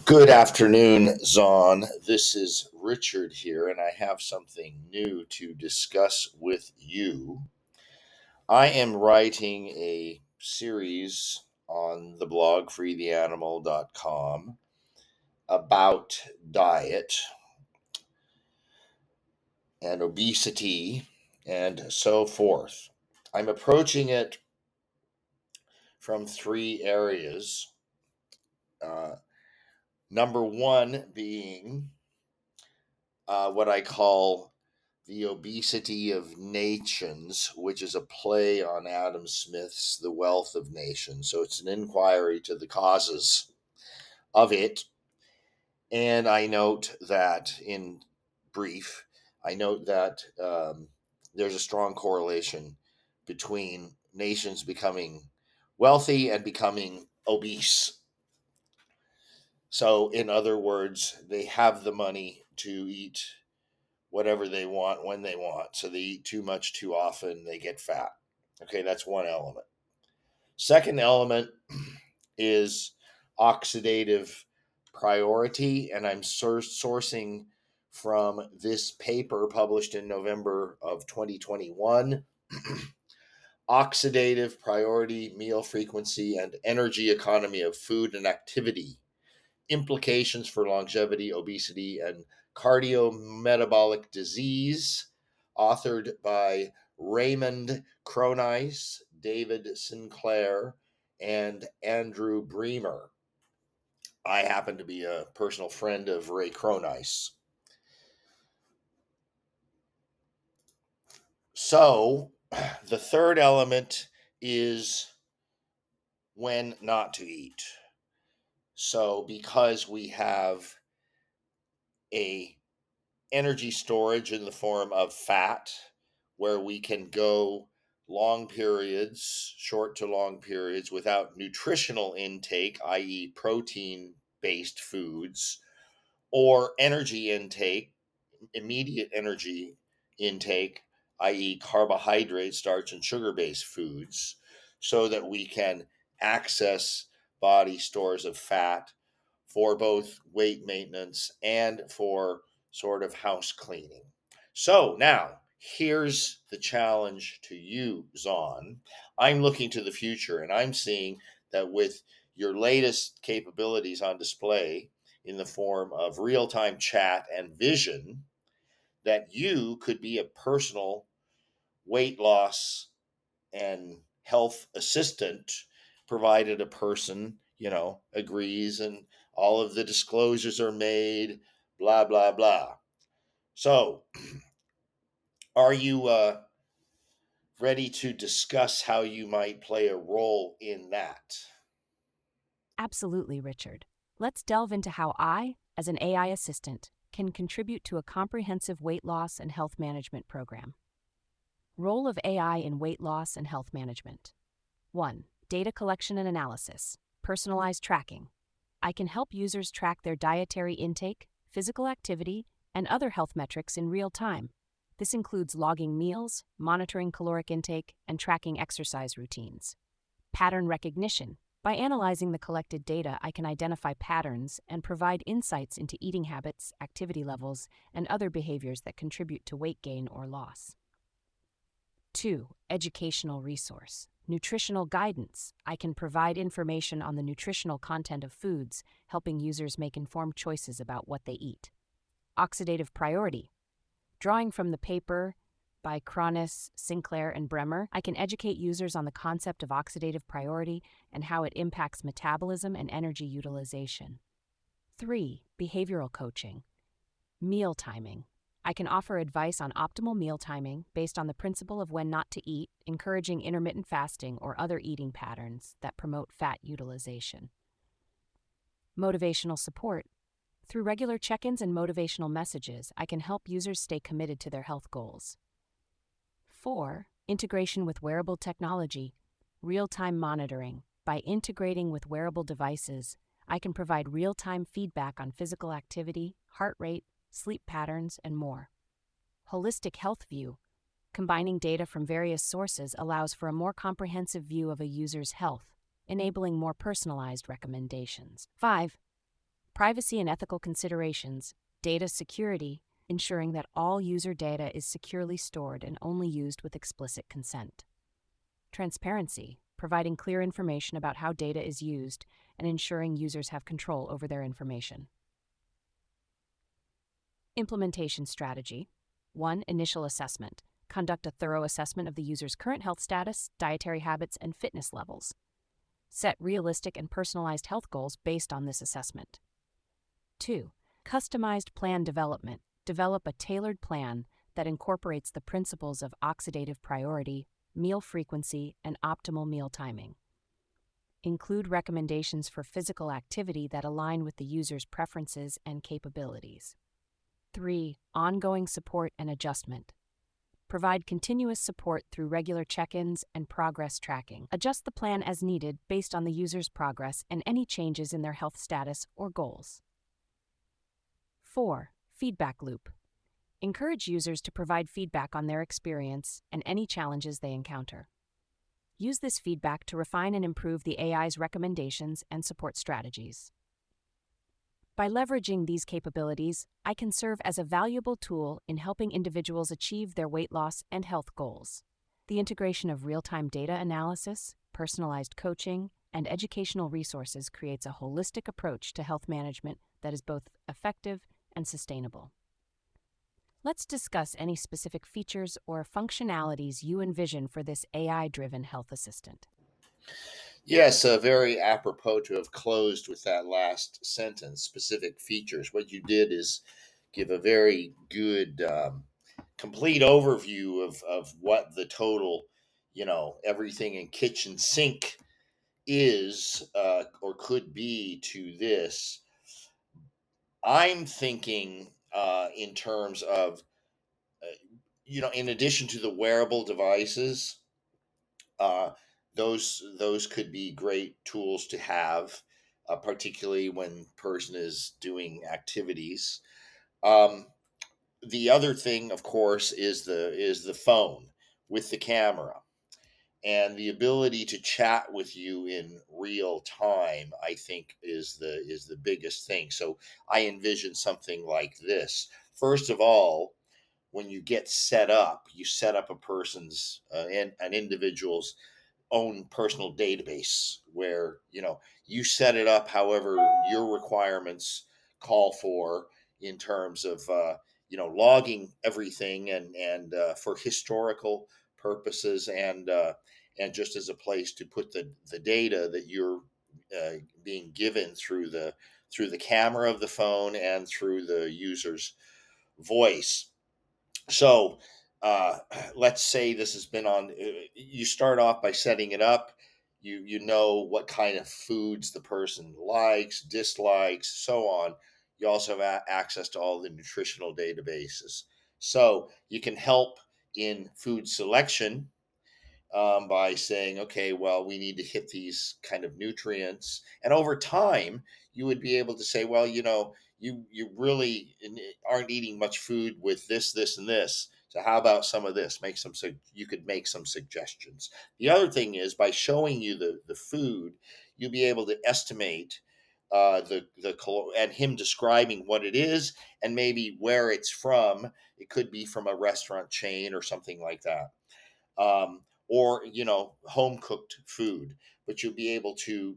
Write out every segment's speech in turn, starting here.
Good afternoon, Zon. This is Richard here, and I have something new to discuss with you. I am writing a series on the blog freetheanimal.com about diet and obesity and so forth. I'm approaching it from three areas. Uh, Number one being what I call the Obesity of Nations, which is a play on Adam Smith's The Wealth of Nations. So it's an inquiry to the causes of it. And I note that, in brief, I note that there's a strong correlation between nations becoming wealthy and becoming obese. So, in other words, they have the money to eat whatever they want when they want. So they eat too much too often, they get fat. Okay, that's one element. Second element is oxidative priority, and I'm sourcing from this paper published in November of 2021. Oxidative priority, meal frequency, and energy economy of food and activity. Implications for longevity, obesity, and cardiometabolic disease, authored by Raymond Cronice, David Sinclair, and Andrew Bremer. I happen to be a personal friend of Ray Cronice. So, the third element is when not to eat. So, because we have a energy storage in the form of fat, where we can go long periods, short to long periods, without nutritional intake, i.e., protein based foods, or energy intake, immediate energy intake, i.e., carbohydrate, starch, and sugar based foods, so that we can access body stores of fat for both weight maintenance and for sort of house cleaning. So now, here's the challenge to you, Zon. I'm looking to the future, and I'm seeing that with your latest capabilities on display in the form of real-time chat and vision, that you could be a personal weight loss and health assistant, provided a person, agrees and all of the disclosures are made, blah, blah, blah. So, are you ready to discuss how you might play a role in that? Absolutely, Richard. Let's delve into how I, as an AI assistant, can contribute to a comprehensive weight loss and health management program. Role of AI in weight loss and health management. 1. Data collection and analysis. Personalized tracking. I can help users track their dietary intake, physical activity, and other health metrics in real time. This includes logging meals, monitoring caloric intake, and tracking exercise routines. Pattern recognition. By analyzing the collected data, I can identify patterns and provide insights into eating habits, activity levels, and other behaviors that contribute to weight gain or loss. 2. Educational resource. Nutritional guidance. I can provide information on the nutritional content of foods, helping users make informed choices about what they eat. Oxidative priority. Drawing from the paper by Cronice, Sinclair, and Bremer, I can educate users on the concept of oxidative priority and how it impacts metabolism and energy utilization. 3. Behavioral coaching. Meal timing. I can offer advice on optimal meal timing based on the principle of when not to eat, encouraging intermittent fasting or other eating patterns that promote fat utilization. Motivational support. Through regular check-ins and motivational messages, I can help users stay committed to their health goals. 4. Integration with wearable technology. Real-time monitoring. By integrating with wearable devices, I can provide real-time feedback on physical activity, heart rate, sleep patterns, and more. Holistic health view. Combining data from various sources allows for a more comprehensive view of a user's health, enabling more personalized recommendations. 5. Privacy and ethical considerations, data security, ensuring that all user data is securely stored and only used with explicit consent. Transparency, providing clear information about how data is used and ensuring users have control over their information. Implementation strategy. 1. Initial assessment. Conduct a thorough assessment of the user's current health status, dietary habits, and fitness levels. Set realistic and personalized health goals based on this assessment. 2. Customized plan development. Develop a tailored plan that incorporates the principles of oxidative priority, meal frequency, and optimal meal timing. Include recommendations for physical activity that align with the user's preferences and capabilities. 3. Ongoing support and adjustment. Provide continuous support through regular check-ins and progress tracking. Adjust the plan as needed based on the user's progress and any changes in their health status or goals. 4. Feedback loop. Encourage users to provide feedback on their experience and any challenges they encounter. Use this feedback to refine and improve the AI's recommendations and support strategies. By leveraging these capabilities, I can serve as a valuable tool in helping individuals achieve their weight loss and health goals. The integration of real-time data analysis, personalized coaching, and educational resources creates a holistic approach to health management that is both effective and sustainable. Let's discuss any specific features or functionalities you envision for this AI-driven health assistant. Yes, very apropos to have closed with that last sentence, specific features. What you did is give a very good, complete overview of what the total, everything in kitchen sink is or could be to this. I'm thinking in terms of, uh, in addition to the wearable devices, uh, those could be great tools to have, particularly when person is doing activities. Um, the other thing, of course, is the phone with the camera and the ability to chat with you in real time. I think is the biggest thing. So I envision something like this. First of all, when you get set up, you set up a person's and an individual's own personal database where you set it up however your requirements call for in terms of logging everything and for historical purposes and just as a place to put the data that you're being given through the camera of the phone and through the user's voice. So let's say this has been on. You start off by setting it up. You know what kind of foods the person likes, dislikes, so on. You also have access to all the nutritional databases, so you can help in food selection by saying, okay, well, we need to hit these kind of nutrients. And over time, you would be able to say, well, you really aren't eating much food with this, this, and this. So how about some of this? You could make some suggestions. The other thing is by showing you the food, you'll be able to estimate and him describing what it is and maybe where it's from. It could be from a restaurant chain or something like that, or home cooked food, but you'll be able to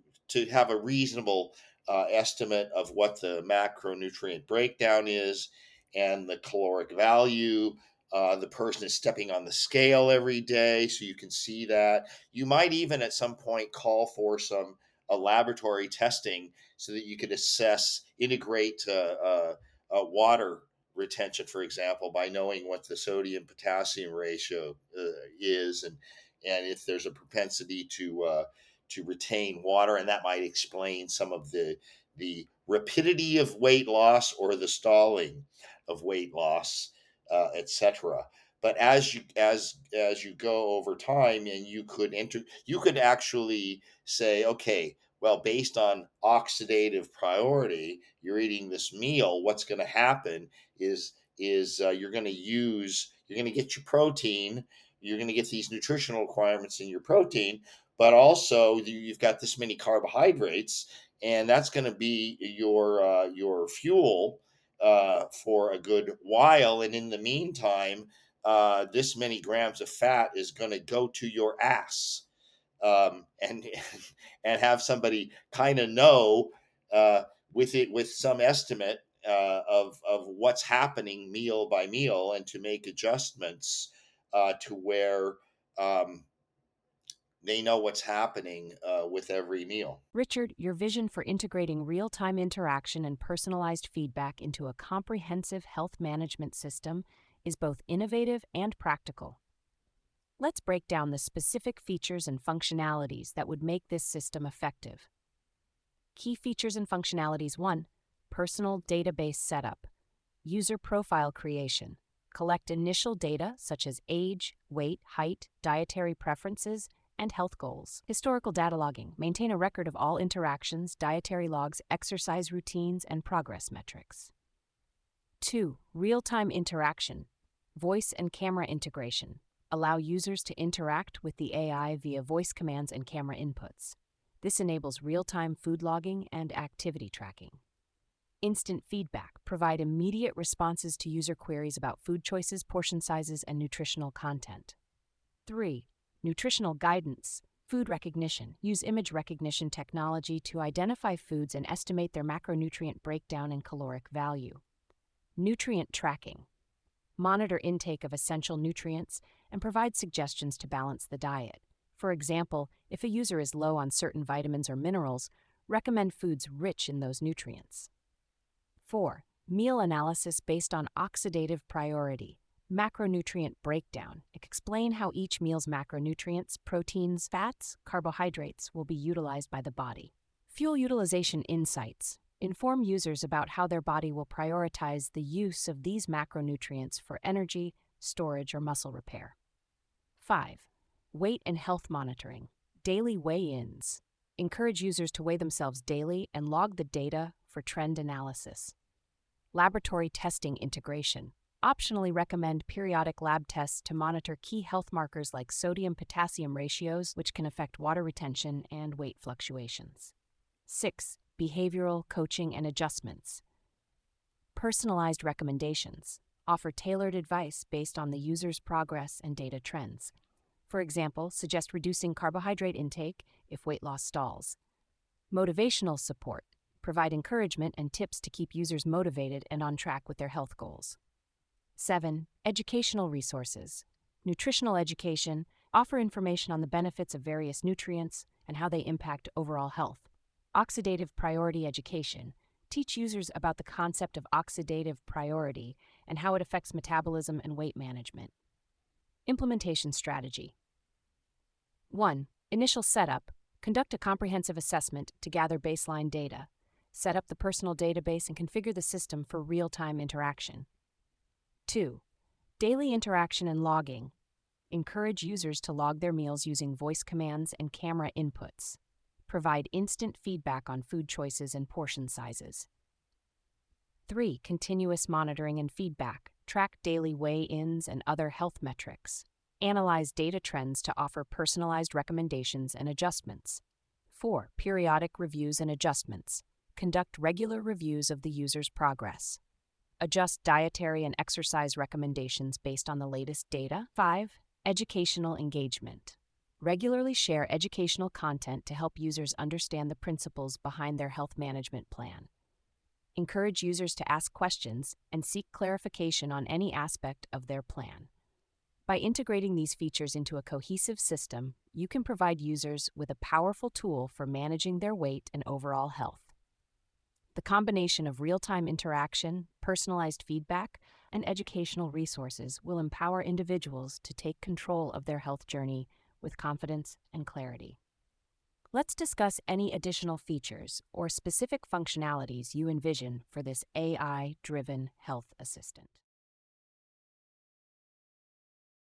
have a reasonable estimate of what the macronutrient breakdown is and the caloric value. The person is stepping on the scale every day, so you can see that. You might even at some point call for some laboratory testing so that you could integrate water retention, for example, by knowing what the sodium potassium ratio is, and if there's a propensity to retain water, and that might explain some of the rapidity of weight loss or the stalling of weight loss, etc. But as you go over time, and you could actually say, okay, well, based on oxidative priority, you're eating this meal. What's going to happen is you're going to get your protein, you're going to get these nutritional requirements in your protein, but also you've got this many carbohydrates, and that's going to be your fuel for a good while. And in the meantime, this many grams of fat is going to go to your ass, and and have somebody kind of know with some estimate of what's happening meal by meal, and to make adjustments to where um, they know what's happening with every meal. Richard, your vision for integrating real time interaction and personalized feedback into a comprehensive health management system is both innovative and practical. Let's break down the specific features and functionalities that would make this system effective. Key features and functionalities: 1. Personal database setup. User profile creation. Collect initial data such as age, weight, height, dietary preferences, and health goals. Historical data logging. Maintain a record of all interactions, dietary logs, exercise routines, and progress metrics. 2. Real-time interaction. Voice and camera integration. Allow users to interact with the AI via voice commands and camera inputs. This enables real-time food logging and activity tracking. Instant feedback. Provide immediate responses to user queries about food choices, portion sizes, and nutritional content. 3. Nutritional guidance. Food recognition. Use image recognition technology to identify foods and estimate their macronutrient breakdown and caloric value. Nutrient tracking. Monitor intake of essential nutrients and provide suggestions to balance the diet. For example, if a user is low on certain vitamins or minerals, recommend foods rich in those nutrients. 4. Meal analysis based on oxidative priority. Macronutrient breakdown. Explain how each meal's macronutrients, proteins, fats, carbohydrates will be utilized by the body. Fuel utilization insights. Inform users about how their body will prioritize the use of these macronutrients for energy, storage, or muscle repair. 5. Weight and health monitoring. Daily weigh-ins. Encourage users to weigh themselves daily and log the data for trend analysis. Laboratory testing integration. Optionally recommend periodic lab tests to monitor key health markers like sodium-potassium ratios, which can affect water retention and weight fluctuations. 6. Behavioral coaching and adjustments. Personalized recommendations. Offer tailored advice based on the user's progress and data trends. For example, suggest reducing carbohydrate intake if weight loss stalls. Motivational support. Provide encouragement and tips to keep users motivated and on track with their health goals. 7. Educational resources. Nutritional education. Offer information on the benefits of various nutrients and how they impact overall health. Oxidative priority education. Teach users about the concept of oxidative priority and how it affects metabolism and weight management. Implementation strategy. 1. Initial setup. Conduct a comprehensive assessment to gather baseline data. Set up the personal database and configure the system for real-time interaction. 2. Daily interaction and logging. Encourage users to log their meals using voice commands and camera inputs. Provide instant feedback on food choices and portion sizes. 3. Continuous monitoring and feedback. Track daily weigh-ins and other health metrics. Analyze data trends to offer personalized recommendations and adjustments. 4. Periodic reviews and adjustments. Conduct regular reviews of the user's progress. Adjust dietary and exercise recommendations based on the latest data. 5. Educational engagement. Regularly share educational content to help users understand the principles behind their health management plan. Encourage users to ask questions and seek clarification on any aspect of their plan. By integrating these features into a cohesive system, you can provide users with a powerful tool for managing their weight and overall health. The combination of real-time interaction, personalized feedback, and educational resources will empower individuals to take control of their health journey with confidence and clarity. Let's discuss any additional features or specific functionalities you envision for this AI-driven health assistant.